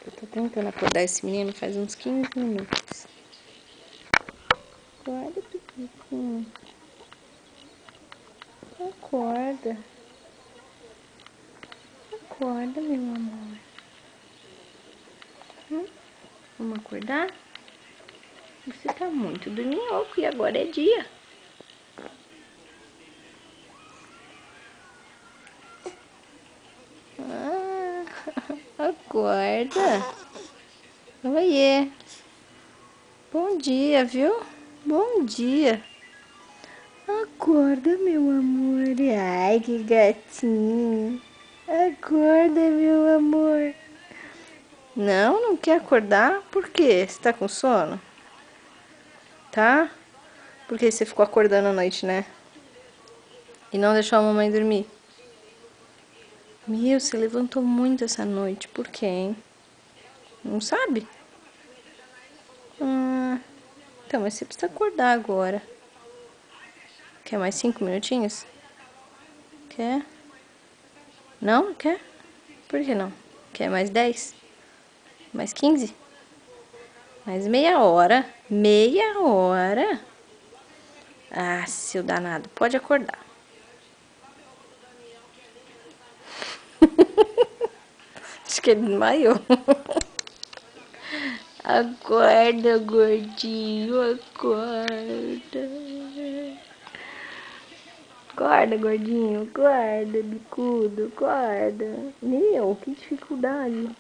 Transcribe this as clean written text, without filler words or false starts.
Eu tô tentando acordar esse menino faz uns 15 minutos. Acorda, Pipiquinho. Acorda. Acorda, meu amor. Vamos acordar? Você tá muito dorminhoco e agora é dia. Acorda. Oiê. Bom dia, viu? Bom dia. Acorda, meu amor. Ai, que gatinho. Acorda, meu amor. Não, não quer acordar? Por quê? Você tá com sono? Tá? Porque você ficou acordando à noite, né? E não deixou a mamãe dormir. Meu, você levantou muito essa noite. Por quê, hein? Não sabe? Então, mas você precisa acordar agora. Quer mais 5 minutinhos? Quer? Não? Quer? Por que não? Quer mais 10? Mais 15? Mais meia hora? Meia hora? Ah, seu danado. Pode acordar. Acho que ele desmaiou. Acorda, gordinho, acorda. Acorda, gordinho, acorda, bicudo, acorda. Meu, que dificuldade.